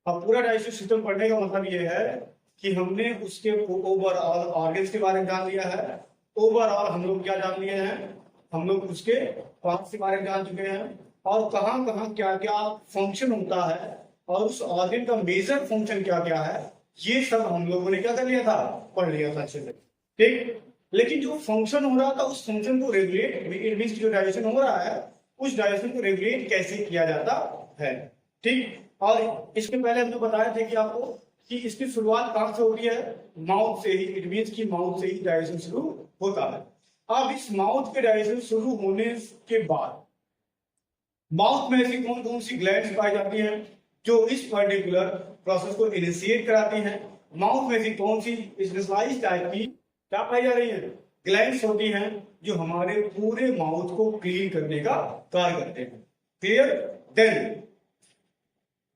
अब पूरा digestive system पढ़ने का मतलब ये है कि हमने उसके ओवरऑल ऑर्गन्स के बारे में जान लिया है। ओवरऑल हम लोग क्या जान लिए हैं, हम लोग उसके पार्ट्स के बारे में जान चुके हैं और कहाँ कहाँ क्या क्या फंक्शन होता है और उस ऑर्गन का मेजर फंक्शन क्या क्या है, ये सब हम लोगों ने क्या कर लिया था, पढ़ लिया था अच्छे से। ठीक, लेकिन जो फंक्शन हो रहा था उस फंक्शन को रेगुलेट, जो डाइजेशन हो रहा है उस डाइजेशन को रेगुलेट कैसे किया जाता है। ठीक, और इसके पहले हमने बताया था कि आपको कि इसकी शुरुआत कहां से होती है, माउथ से ही। इट मींस कि माउथ से ही डाइजेशन शुरू होता है। अब इस माउथ के डाइजेशन शुरू होने के बाद माउथ में ऐसी कौन कौन सी ग्लैंड्स पाई जाती हैं जो इस पर्टिकुलर प्रोसेस को इनिशिएट कराती हैं। माउथ में ऐसी कौन सी स्पेशलाइज्ड टाइप की क्या पाई जा रही है, ग्लैंड्स होती हैं जो हमारे पूरे माउथ को क्लीन करने का कार्य करते हैं। क्लियर। देन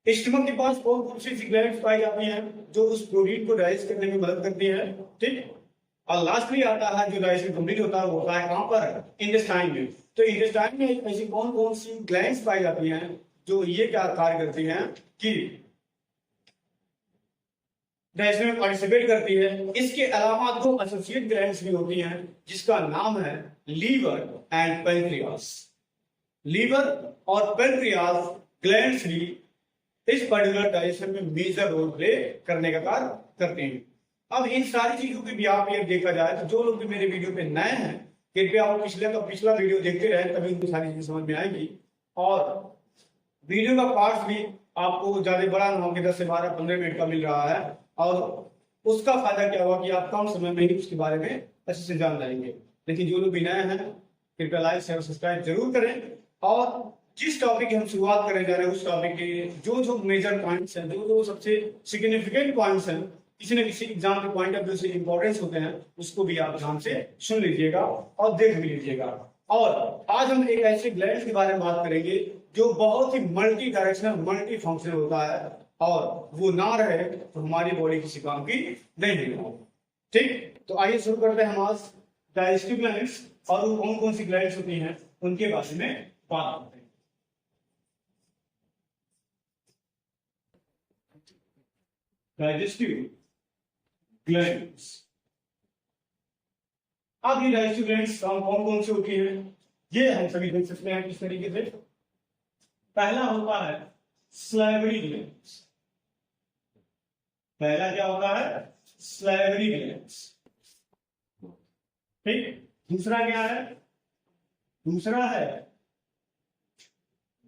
स्टमक के पास कौन कौन सी ग्लैंड्स पाई जाती हैं जो उस प्रोटीन को डाइजेस्ट करने में मदद करती है। ठीक, और लास्टली आता है जो डाइजेशन कंप्लीट होता है वो होता है कहां पर, इंटेस्टाइन में। तो इंटेस्टाइन में ऐसी कौन कौन सी ग्लैंड्स पाई जाती हैं जो ये क्या कार्य करती हैं कि डाइजेशन में पार्टिसिपेट करती है। इसके अलावा दो एसोसिएट ग्लैंड्स भी होती हैं जिसका नाम है लीवर एंड पेनक्रियास। लीवर और पेनक्रियास ग्लैंड्स भी इस पर्टिकुलर डाइजेशन में मेजर रोल प्ले करने का कार्य करते हैं। अब इन सारी चीजों के भी आप ये देखा जाए तो जो लोग भी मेरे वीडियो पे नए हैं कृपया आप पिछला वीडियो देखते रहे, तभी उनको सारी चीजें समझ में आएगी। और वीडियो का पार्ट भी आपको ज्यादा बड़ा ना हो कि 10 से 12 15 मिनट का मिल रहा है और उसका फायदा क्या हुआ कि आप कम समय में ही उसके बारे में अच्छे से जान जाएंगे। लेकिन जो लोग भी नए हैं कृपया लाइक शेयर सब्सक्राइब जरूर करें। और जिस टॉपिक की हम शुरुआत करने जा रहे हैं उस टॉपिक के जो जो मेजर पॉइंट्स हैं, जो जो सबसे सिग्निफिकेंट पॉइंट्स हैं, किसी न किसी एग्जाम के पॉइंट ऑफ व्यू से इंपॉर्टेंस होते हैं, उसको भी आप ध्यान से सुन लीजिएगा और देख भी लीजिएगा। और आज हम एक ऐसे ग्लैंड के बारे में बात करेंगे जो बहुत ही मल्टी डायरेक्शनल मल्टी फंक्शनल होता है और वो ना रहे तो हमारी बॉडी किसी काम की नहीं होगी। ठीक, तो आइए शुरू करते हैं हम आज डाइजेस्टिव ग्लैंड्स और वो कौन कौन सी ग्लैंड्स होती हैं उनके बारे में बात करते हैं। Digestive glands. अब ये डाइजेस्टिव ग्लैंड्स कौन कौन सी होती है ये हम सभी देख सकते हैं किस तरीके से। पहला होता है सलाइवरी ग्लैंड्स। पहला क्या होता है, सलाइवरी ग्लैंड्स। ठीक, दूसरा क्या है, दूसरा है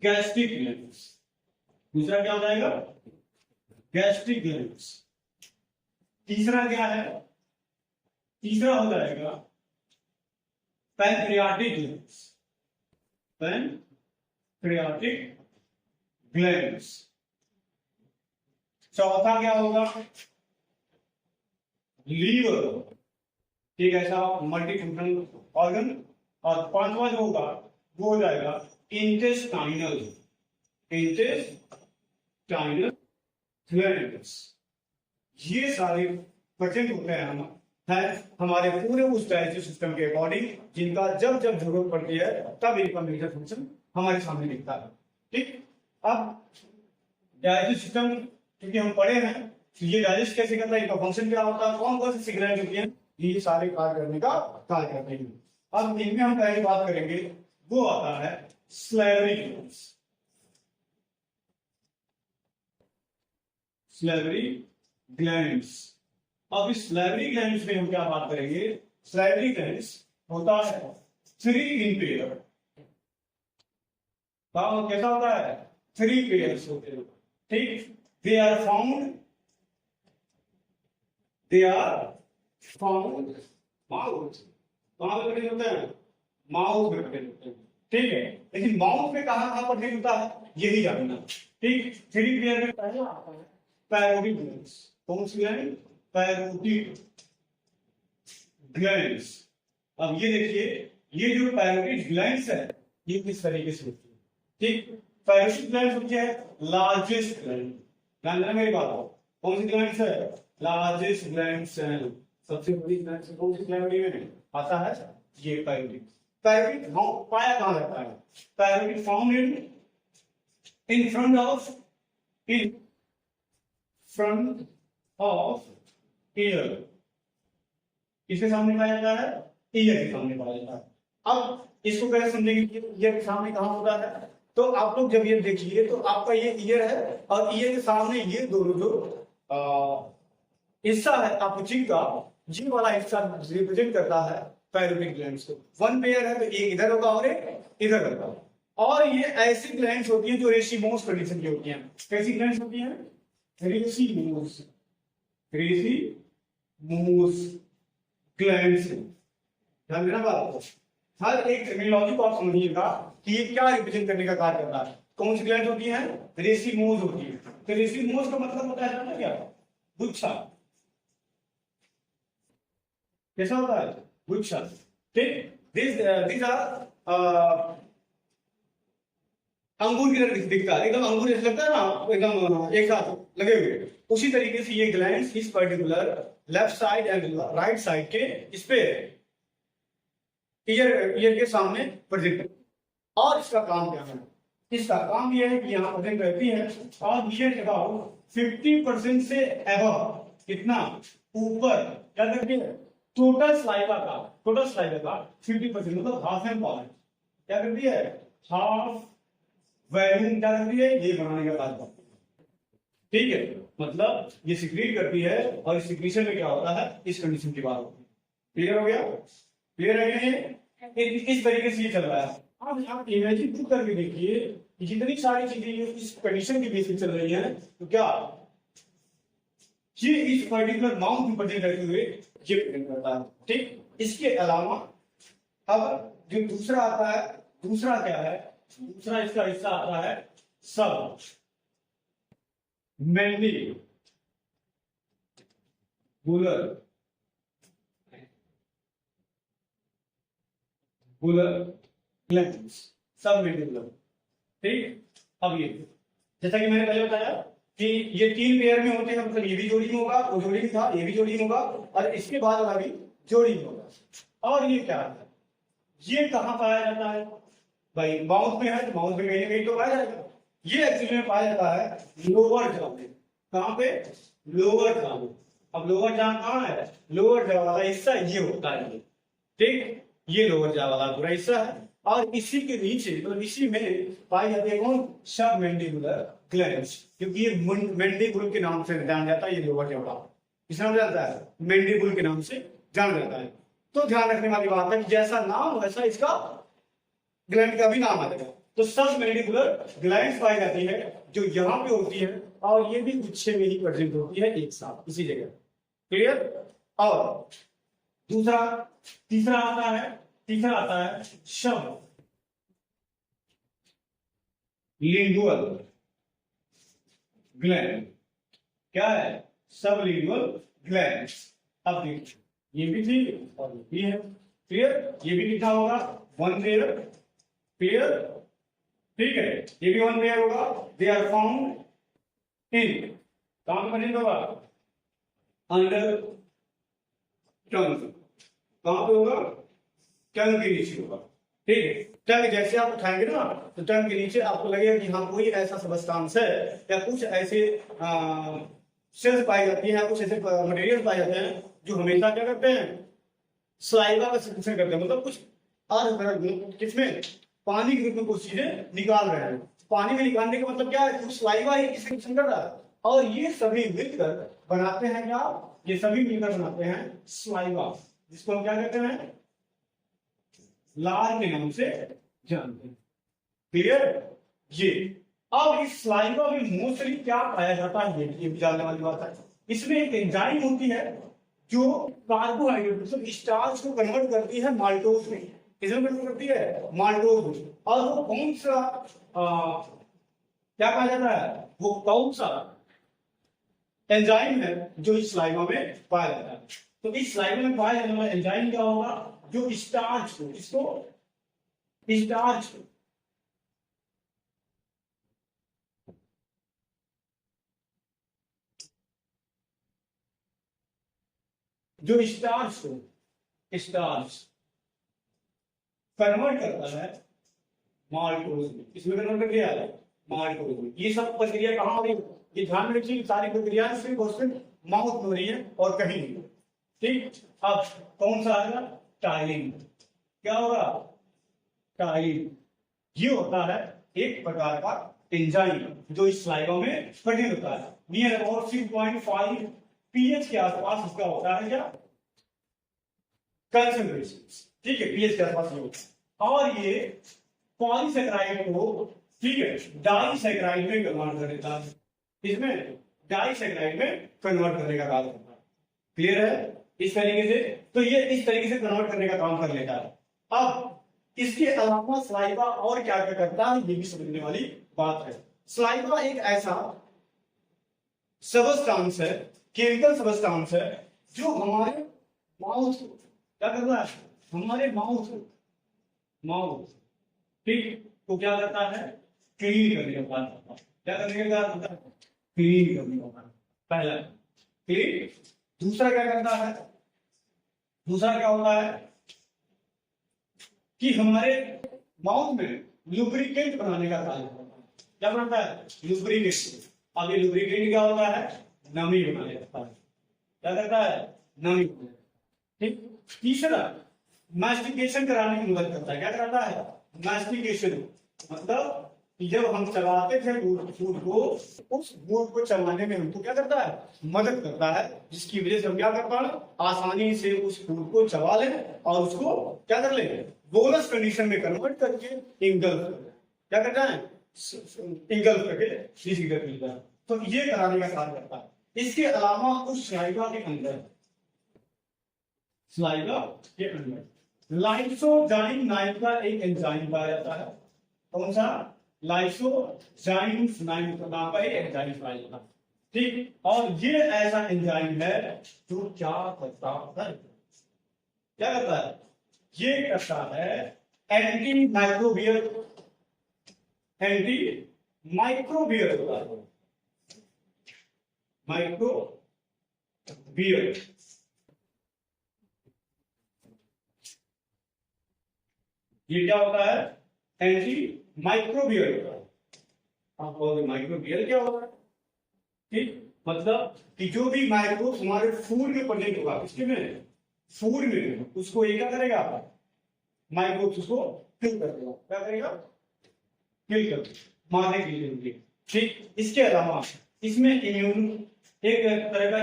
गैस्ट्रिक ग्लैंड्स। दूसरा क्या हो जाएगा, गैस्ट्रिक ग्लैंड्स। तीसरा क्या है, तीसरा हो जाएगा पैनक्रियाटिक ग्लैंड्स। Pancreatic glands. चौथा क्या होगा, लीवर, ठीक है, ऐसा मल्टी फंक्शनल ऑर्गन। और पांचवा जो होगा वो हो जाएगा इंटेस्टाइनल ग्लैंड्स। ये सारे प्रेजेंट होते हैं हमारे पूरे उस डाइजेस्टिव सिस्टम के अकॉर्डिंग जिनका जब जब जरूरत पड़ती है तब इनका मेजर फंक्शन हमारे सामने दिखता है। ठीक, अब डाइजेस्टिव सिस्टम क्योंकि हम पढ़े हैं तो ये डाइजेस्ट कैसे करता है, इनका फंक्शन क्या होता है, कौन कौन सी ग्लैंड होती हैं, ये सारे कार्य करने का कार्य करते हैं। अब इनमें हम पहले बात करेंगे वो आता है सलाइवरी ग्लैंड्स। Salivary glands. अब इस सलाइवरी ग्लैंड्स में हम क्या बात करेंगे, सलाइवरी ग्लैंड्स होता है 3 इन पेयर। कैसा होता है, 3 पेयर्स होते हैं। ठीक, they are found माउथ, कहां पे होते हैं, माउथ में होते हैं। ठीक है, लेकिन माउथ में कहां पर होता है यही जानना। ठीक, 3 पेयर में पहला आता है पैरोटिड ग्लैंड्स। कौन सी ग्लैंड, पैरोटिड ग्लैंड्स। अब ये देखिए ये जो पैरोटिड ग्लैंड्स है ये किस तरीके से होती है। ठीक, पैरोटिड ग्लैंड्स होती है लार्जेस्ट ग्लैंड। ध्यान देना मेरी बात को, कौन सी ग्लैंड्स है, लार्जेस्ट ग्लैंड्स है। सबसे बड़ी ग्लैंड कौन सी ग्लैंड में आता है, ये पैरोटिड। पैरोटिड पाया कहां जाता है, parotid found in front of in front of year, किसके सामने पाया जाता है? ईयर के सामने पाया जाता है। अब इसको कैसे समझेंगे कि ईयर के सामने कहाँ होता है? तो आप लोग जब ये देखिए तो आपका ये ईयर है और ईयर के सामने ये दोनों जो हिस्सा है आपको जीभ का, जी वाला हिस्सा रिप्रेजेंट करता है पैरोपिक ग्लैंड्स को। वन पेयर है तो एक इधर होगा और एक इधर होगा। और ये ऐसी ग्लैंड्स होती हैं जो रेसीमोस कंडीशन की होती हैं। कैसी ग्लैंड्स होती हैं? Racemose, racemose glands. ध्यान देना बात को, हर एक टर्मिनोलॉजी को आप समझिएगा कि ये क्या रिप्रेजेंट करने का कार्य करता है। कौन सी ग्लैंड होती है? रेसीमोस होती है। तो रेसीमोस का मतलब होता है क्या? गुच्छा। कैसा होता है? गुच्छा। ठीक, these are अंगूर की तरह दिखता है, एकदम अंगूर जैसे लगता है ना, एकदम एक साथ लगे हुए। उसी तरीके से ये ग्लैंड्स इस particular left side and right side के इस पे ईयर के सामने प्रेजेंट। और इसका काम क्या है? इसका काम यह है कि यहाँ प्रेजेंट रहती है और ईयर के अबाउट 50% से एबव, कितना ऊपर क्या करती है? टोटल स्लाइवा का 50% मतलब हाफ एंड पावर क्या करती है? हाफ वैल्यूम क्या करती है? ये बनाने का कार्य। ठीक है, मतलब ये सिक्रीट करती है और इस सिक्रीशन में क्या होता है? इस कंडीशन की बात होती है। क्लियर हो गया? क्लियर है ये? इस तरीके से ये चल रहा है। अब आप इमेजिन खुद करके देखिए कि जितनी सारी चीजें इस कंडीशन की बेसिस चल रही हैं, तो क्या ये इस पर्टिकुलर माउंट पर रहते हुए ये करता है। ठीक, इसके अलावा अब जो दूसरा आता है, दूसरा क्या है? दूसरा इसका हिस्सा आता है सब मैंडिबुलर ग्लैंड्स, सब मैंडिबुलर। ठीक, अब ये जैसा कि मैंने पहले बताया कि ये 3 पेयर में होते हैं, मतलब ये भी जोड़ी में होगा, वो जोड़ी में था, ये भी जोड़ी में होगा और इसके बाद वाला भी जोड़ी में होगा। और ये क्या है? ये कहाँ पाया जाता है भाई? माउथ में है तो माउथ में कहीं ना कहीं तो पाया जाएगा। ये एक्चुअली में पाया जाता है लोअर जॉ में। कहाँ पे? लोअर जॉ में। अब लोअर जॉ कहाँ है? लोअर जॉ वाला हिस्सा ये होता है। ठीक, ये लोअर जॉ वाला पूरा हिस्सा है और इसी के नीचे मतलब इसी में पाई जाती है कौन? सब मैंडिबुलर ग्लैंड्स, क्योंकि ये मैंडिबुल के नाम से जाना जाता है। ये लोअर जॉ का किस नाम जाता है? मैंडिबुल के नाम से जाना जाता है। तो ध्यान रखने वाली बात है कि जैसा नाम वैसा इसका ग्लैंड का भी नाम आ जाएगा। तो सब मैंडिबुलर ग्लैंड्स पाई जाती है जो यहाँ पे होती है और ये भी गुच्छे में ही प्रेजेंट होती है एक साथ इसी जगह। क्लियर? और दूसरा तीसरा आता है शब्द लिंगुअल ग्लैंड। क्या है? सब लिंगुअल ग्लैंड। अब देखिए ये भी थी और ये भी है। क्लियर? ये भी लिखा होगा 1 पेयर। क्लियर? ठीक है, ये भी 1 पेयर होगा। दे आर फाउंड इन, कहां पर होगा? अंडर टंग। कहां पे होगा? टंग के नीचे होगा। ठीक है, टंग जैसे आप उठाएंगे ना तो टंग के नीचे आपको लगेगा कि हाँ कोई ऐसा सबस्टांस है या कुछ ऐसे सेल्स पाई जाती है, कुछ ऐसे मटेरियल पाए जाते हैं जो हमेशा क्या करते हैं? सलाइवा का सिक्रीशन करते हैं। मतलब कुछ किसमें? पानी के रूप में कुछ चीजें निकाल रहे हैं। पानी में निकालने का मतलब क्या है? कुछ सलाइवा ही सिक्रीशन कर रहा है और ये सभी मिलकर बनाते हैं क्या? ये सभी मिलकर बनाते हैं सलाइवा, जिसको हम क्या कहते हैं? लार के नाम से जानते हैं। क्लियर? ये अब इस सलाइवा में मोस्टली क्या पाया जाता है ये भी जानने वाली बात है। इसमें एक एंजाइम होती है जो कार्बोहाइड्रेट मतलब स्टार्च को कन्वर्ट करती है माल्टोज में। किसमें कन्वर्ट करती है? माल्टोज में। और वो कौन सा क्या कहा जाता है? वो कौन सा एंजाइम है जो इस सलाइवा में पाया जाता है? तो इस सलाइवा में पाया जाने वाला एंजाइम क्या होगा? जो स्टार्च को, इसको स्टार्च को जो स्टार्च कन्वर्ट करता है माल्टोज में। इसमें कन्वर्ट कर दिया है माल्टोज में। ये सब प्रक्रिया कहां हो रही है? ये ध्यान में रखिए, सारी प्रक्रियाएं सिर्फ और सिर्फ माउथ में हो रही है और कहीं नहीं। ठीक, अब कौन सा आएगा? टाइलिंग। क्या होगा? टाइलिंग। ये होता है एक प्रकार का एंजाइम जो इस स्लाइवा में प्रेजेंट होता है। नियर अबाउट 6.5 पीएच के आसपास इसका होता है क्या? कंसंट्रेशन। ठीक है, पीएच के आसपास ये होता है। और ये पॉलीसेकेराइड को, ठीक है, डाइसेकेराइड में कन्वर्ट कर देता है। इसमें डाइसेकेराइड में कन्वर्ट करने का काम करता है। क्लियर है? इस तरीके से, तो ये इस तरीके से कन्वर्ट करने का काम कर लेता है। अब इसके अलावा स्लाइवा और क्या क्या करता है, ये भी समझने वाली बात है। स्लाइवा एक ऐसा सबस्टांस है, केमिकल सबस्टांस है, जो हमारे माउथ क्या करता है? हमारे माउथ ठीक तो क्या करता है? क्लीन करने का काम करता है। क्या करने का काम करता है? क्लीन करने का काम। पहला क्लीन। दूसरा क्या करता है? दूसरा क्या होता है कि हमारे माउथ में लुब्रिकेंट बनाने का काम करता है। क्या बनता है? लुब्रिकेंट। अब ये लुब्रिकेंट क्या होता है? नमी बनाने का काम। क्या करता है? नमी। ठीक। तीसरा मैस्टिकेशन कराने की मदद करता है। क्या कराता है? मैस्टिकेशन। मतलब जब हम चबाते थे फूड को, उस फूड को चबाने में हमको क्या करता है? मदद करता है, जिसकी वजह से हम क्या कर पा रहे? आसानी से उस फूड को चबा लें और उसको क्या कर लें? बोलस कंडीशन में कन्वर्ट करके इंगल्फ। क्या करता है? इंगल्फ करके नीचे कर देता है। तो ये कराने का काम करता है। इसके अलावा उस स्लाइवा के अंदर लाइसोजाइम नाम का एक एंजाइम पाया जाता है। कौन सा? लाइसोजाइम नाम का एक एंजाइम पाया जाता है। ठीक, और ये ऐसा एंजाइम है जो क्या करता है? क्या करता है? ये करता है एंटी माइक्रोबियल होता है। माइक्रोबियल ये क्या होता है? एंटी माइक्रोबियल होता है। आप कहोगे माइक्रोबियल क्या होता है? ठीक, मतलब कि जो भी माइक्रो हमारे फूड में प्रेजेंट होगा, किसके में? फूड में, उसको ये क्या करेगा? माइक्रोब्स उसको किल कर देगा। क्या करेगा? किल कर, मारने के लिए। ठीक, इसके अलावा इसमें एक तरह का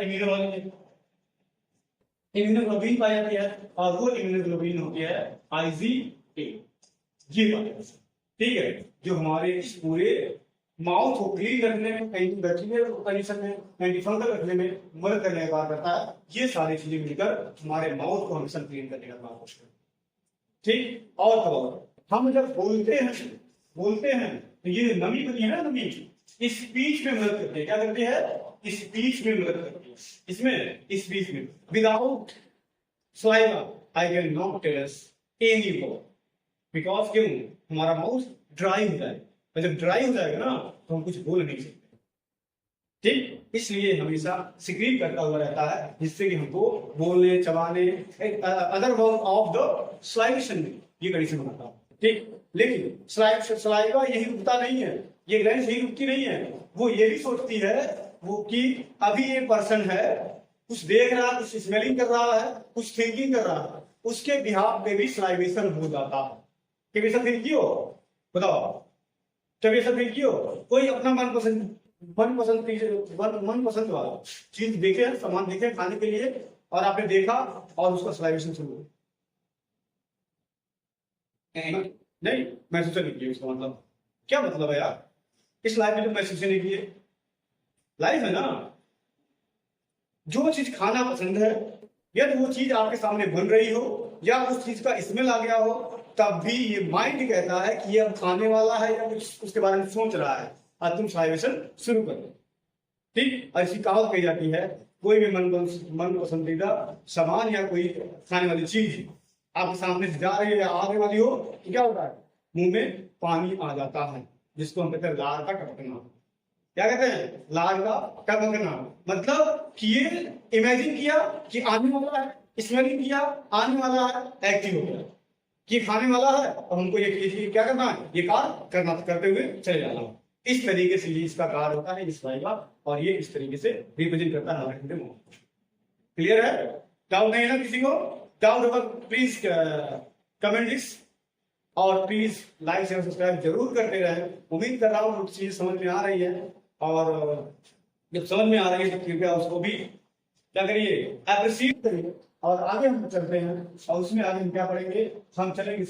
इम्यूनोग्लोबिन पाया जाती है, और वो इम्यूनोग्लोबिन होती है IgA। ये बात ठीक है, जो हमारे इस पूरे माउथ को क्लीन रखने में, बैक्टीरियल कंडीशन में, एंटी फंगल रखने में मदद करने का काम करता है। ये सारी चीजें मिलकर हमारे माउथ को हमेशा क्लीन करने का काम करते हैं। ठीक, और कब हम जब बोलते हैं तो ये नमी बनी है ना, नमी स्पीच में मदद करती है। क्या करती है? स्पीच में मदद करती है। इसमें स्पीच में without saliva I can not tell us any word, because क्यों? हमारा माउथ ड्राई हो जाएगा, और जब ड्राई हो जाएगा ना तो हम कुछ बोल नहीं सकते। ठीक, इसलिए हमेशा सिक्रीट करता हुआ रहता है, जिससे कि हमको बोलने, चबाने, other work of the salivation में ये कंडीशन बनाता है। ठीक, लेकिन स्लाइवा यही रुकता नहीं है, ये ग्लैंड यही रुकती नहीं है। वो ये भी सोचती है वो कि अभी ये पर्सन है, कुछ देख रहा है, कुछ स्मेलिंग कर रहा है, कुछ थिंकिंग कर रहा है, उसके बिहाफ पे भी स्लाइवेशन हो जाता है। कैसा फील कियो? बताओ, जब ऐसा फील कियो, कोई अपना मनपसंद वाला चीज देखे, सामान देखे खाने के लिए, और आपने देखा और उसका स्लाइवेशन शुरू हो, नहीं महसूस नहीं किया। उसका मतलब क्या मतलब है यार? इस लाइफ में जो महसूस नहीं किए, लाइफ है ना, जो चीज खाना पसंद है, यदि वो चीज आपके सामने बन रही हो या उस चीज का स्मेल आ गया हो, तब भी ये माइंड कहता है कि ये अब खाने वाला है, या कुछ उसके बारे में सोच रहा है, और तुम स्लाइवेशन शुरू कर दो। ठीक, ऐसी कहावत कही जाती है, कोई भी मन पसंदीदा सामान या कोई खाने वाली चीज आपके सामने से जा रही है या आने वाली हो, तो क्या होता है? मुंह में पानी आ जाता है, जिसको हम कहते हैं लार का टपकना। क्या कहते हैं? लार का टपकना। मतलब कि ये इमेजिन किया कि आने वाला है, स्मेलिंग किया आने वाला है, एक्टिव हो गया कि खाने वाला है, और हमको ये क्या करना है? ये कार्य करते हुए चले जाना। इस तरीके से ये इसका कार्य होता है इस भाई का, और ये इस तरीके से रिप्रेजेंट करता है नरेंद्र मोदी। क्लियर है? डाउट नहीं है ना किसी को? डाउट होगा प्लीज कमेंट दिस, और प्लीज लाइक शेयर सब्सक्राइब जरूर करते रहे। उम्मीद कर रहा हूँ कुछ चीज समझ में आ रही है, और जब समझ में आ रही है तो कृपया उसको भी क्या करिए, अप्रिशिएट करिए। और आगे हम चलते हैं, और उसमें आगे हम क्या पढ़ेंगे, हम चलेंगे